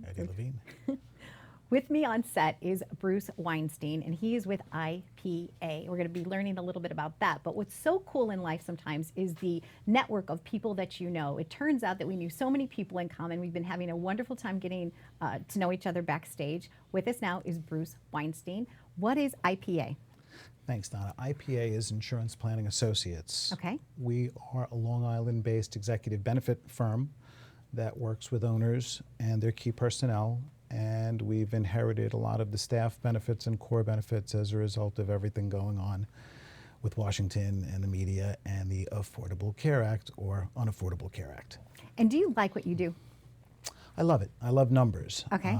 Eddie Levine. With me on set is Bruce Weinstein, and he is with IPA. We're going to be learning a little bit about that. But what's so cool in life sometimes is the network of people that you know. It turns out that we knew so many people in common. We've been having a wonderful time getting to know each other backstage. With us now is Bruce Weinstein. What is IPA? Thanks, Donna. IPA is Insurance Planning Associates. Okay. We are a Long Island-based executive benefit firm that works with owners and their key personnel, and we've inherited a lot of the staff benefits and core benefits as a result of everything going on with Washington and the media and the Affordable Care Act or Unaffordable Care Act. And do you like what you do? I love it. I love numbers. Okay.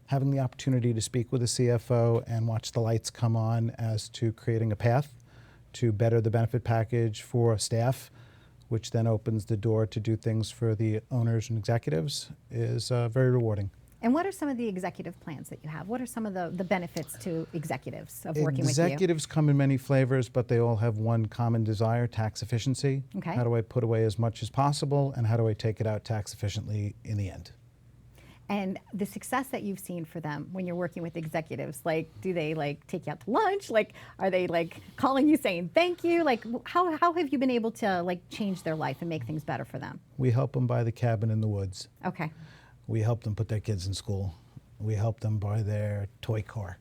Having the opportunity to speak with a CFO and watch the lights come on as to creating a path to better the benefit package for staff, which then opens the door to do things for the owners and executives, is very rewarding. And what are some of the executive plans that you have? What are some of the benefits to executives of working with you? Executives come in many flavors, but they all have one common desire: tax efficiency. Okay. How do I put away as much as possible, and how do I take it out tax efficiently in the end? And the success that you've seen for them when you're working with executives, like, do they like take you out to lunch? Like, are they like calling you saying thank you? Like, how have you been able to like change their life and make things better for them? We help them buy the cabin in the woods. Okay. We help them put their kids in school. We help them buy their toy car.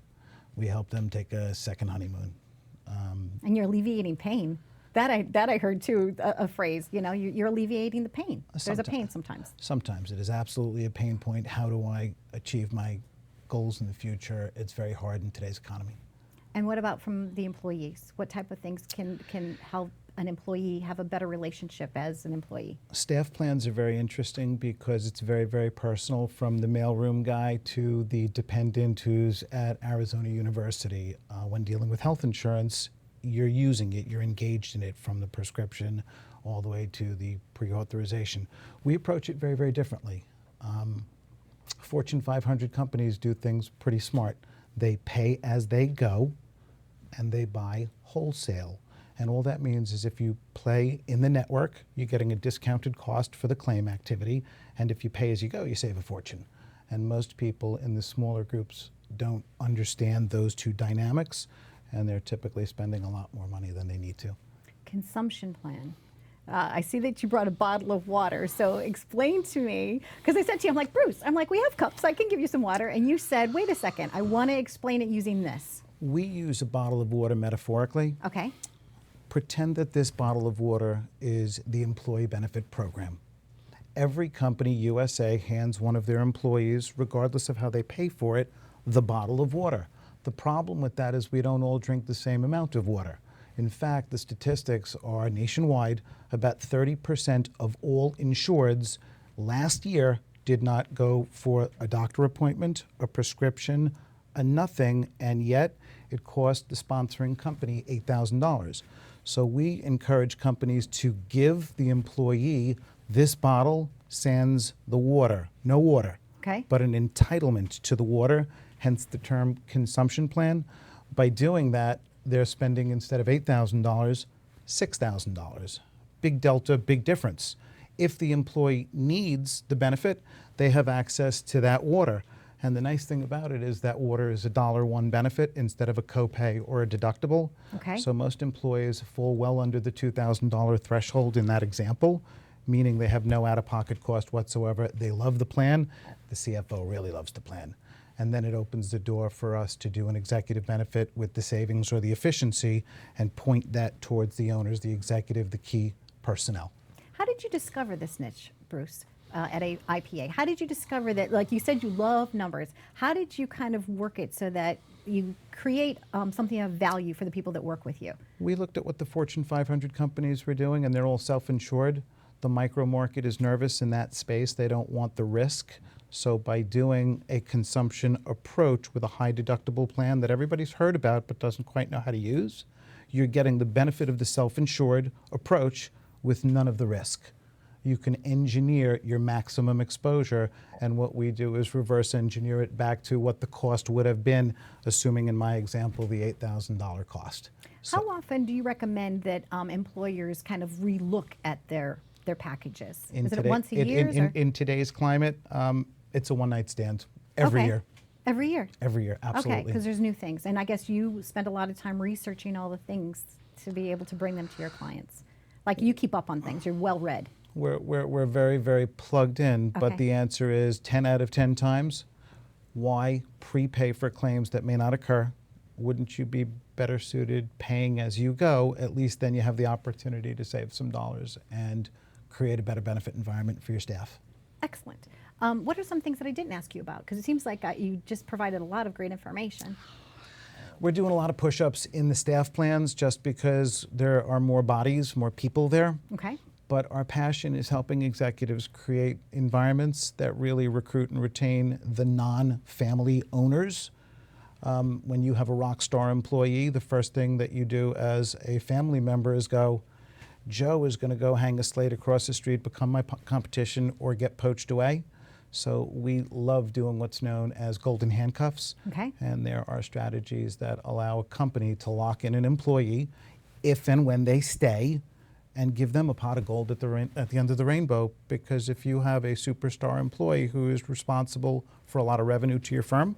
We help them take a second honeymoon. And you're alleviating pain. That I heard too, a phrase, you know, you're alleviating the pain. There's a pain sometimes. Sometimes it is absolutely a pain point. How do I achieve my goals in the future? It's very hard in today's economy. And what about from the employees? What type of things can help an employee have a better relationship as an employee? Staff plans are very interesting because it's very, very personal, from the mailroom guy to the dependent who's at Arizona University. When dealing with health insurance, you're using it, you're engaged in it, from the prescription all the way to the pre-authorization. We approach it very, very differently. Fortune 500 companies do things pretty smart. They pay as they go, and they buy wholesale. And all that means is if you play in the network, you're getting a discounted cost for the claim activity, and if you pay as you go, you save a fortune. And most people in the smaller groups don't understand those two dynamics, and they're typically spending a lot more money than they need to. Consumption plan. I see that you brought a bottle of water, so explain to me, because I said to you, I'm like, Bruce, I'm like, we have cups, I can give you some water, and you said, wait a second, I want to explain it using this. We use a bottle of water metaphorically. Okay. Pretend that this bottle of water is the employee benefit program. Every company, USA, hands one of their employees, regardless of how they pay for it, the bottle of water. The problem with that is we don't all drink the same amount of water. In fact, the statistics are nationwide: about 30% of all insureds last year did not go for a doctor appointment, a prescription, a nothing, and yet it cost the sponsoring company $8,000. So we encourage companies to give the employee this bottle sans the water, no water, Okay. but an entitlement to the water, hence the term consumption plan. By doing that, they're spending, instead of $8,000, $6,000. Big delta, big difference. If the employee needs the benefit, they have access to that water. And the nice thing about it is that water is a $1 benefit instead of a copay or a deductible. Okay. So most employees fall well under the $2,000 threshold in that example, meaning they have no out-of-pocket cost whatsoever. They love the plan. The CFO really loves the plan. And then it opens the door for us to do an executive benefit with the savings or the efficiency and point that towards the owners, the executive, the key personnel. How did you discover this niche, Bruce, at IPA? How did you discover that, like you said, you love numbers? How did you kind of work it so that you create something of value for the people that work with you? We looked at what the Fortune 500 companies were doing, and they're all self-insured. The micro market is nervous in that space. They don't want the risk. So by doing a consumption approach with a high deductible plan that everybody's heard about but doesn't quite know how to use, you're getting the benefit of the self-insured approach with none of the risk. You can engineer your maximum exposure, and what we do is reverse engineer it back to what the cost would have been, assuming in my example the $8,000 cost. How often do you recommend that employers kind of relook at their packages? Is it once a year? In today's climate, It's a one-night stand every Okay. year. Every year. Every year, Okay, absolutely. because there's new things. And I guess you spend a lot of time researching all the things to be able to bring them to your clients. Like you keep up on things, you're well read. We're very, very plugged in, but Okay. the answer is 10 out of 10 times. Why prepay for claims that may not occur? Wouldn't you be better suited paying as you go? At least then you have the opportunity to save some dollars and create a better benefit environment for your staff. Excellent. What are some things that I didn't ask you about? Because it seems like you just provided a lot of great information. We're doing a lot of push-ups in the staff plans just because there are more bodies, more people there. Okay. But our passion is helping executives create environments that really recruit and retain the non-family owners. When you have a rock star employee, the first thing that you do as a family member is go, Joe is going to go hang a slate across the street, become my competition, or get poached away. So we love doing what's known as golden handcuffs. Okay. And there are strategies that allow a company to lock in an employee if and when they stay and give them a pot of gold at the end of the rainbow. Because if you have a superstar employee who is responsible for a lot of revenue to your firm,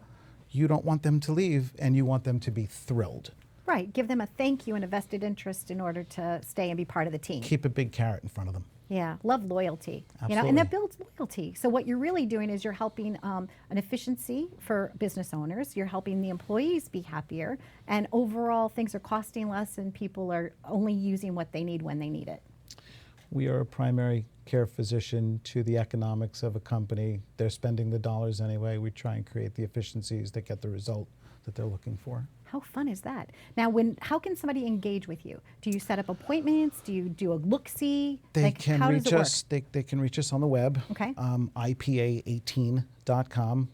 you don't want them to leave and you want them to be thrilled. Right. Give them a thank you and a vested interest in order to stay and be part of the team. Keep a big carrot in front of them. Yeah, love loyalty. You know, Absolutely. and that builds loyalty. So what you're really doing is you're helping an efficiency for business owners. You're helping the employees be happier, and overall things are costing less, and people are only using what they need when they need it. We are a primary care physician to the economics of a company. They're spending the dollars anyway. We try and create the efficiencies that get the result that they're looking for. How fun is that? Now, how can somebody engage with you? Do you set up appointments? Do you do a look-see? They Like, can how does reach it work? us. They can reach us on the web. Okay. IPA18.com.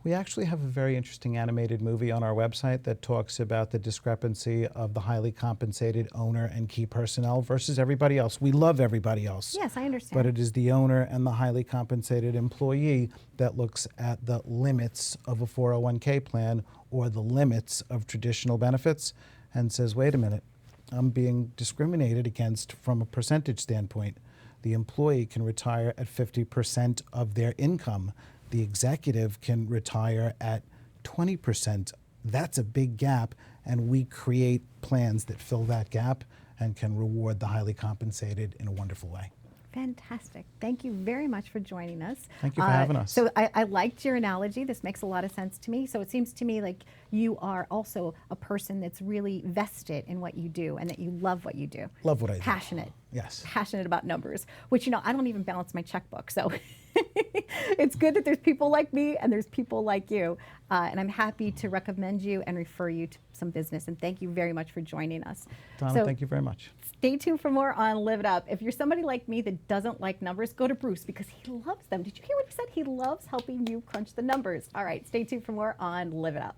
We actually have a very interesting animated movie on our website that talks about the discrepancy of the highly compensated owner and key personnel versus everybody else. We love everybody else. Yes, I understand. But it is the owner and the highly compensated employee that looks at the limits of a 401k plan or the limits of traditional benefits and says, wait a minute, I'm being discriminated against from a percentage standpoint. The employee can retire at 50% of their income. The executive can retire at 20%. That's a big gap, and we create plans that fill that gap and can reward the highly compensated in a wonderful way. Fantastic. Thank you very much for joining us. Thank you for having us. So I liked your analogy. This makes a lot of sense to me. So it seems to me like you are also a person that's really vested in what you do and that you love what you do. Love what I do. Passionate. Yes. Passionate about numbers, which, you know, I don't even balance my checkbook. So it's good that there's people like me and there's people like you. And I'm happy to recommend you and refer you to some business. And thank you very much for joining us. Donna, thank you very much. Stay tuned for more on Live It Up. If you're somebody like me that doesn't like numbers, go to Bruce because he loves them. Did you hear what he said? He loves helping you crunch the numbers. All right, stay tuned for more on Live It Up.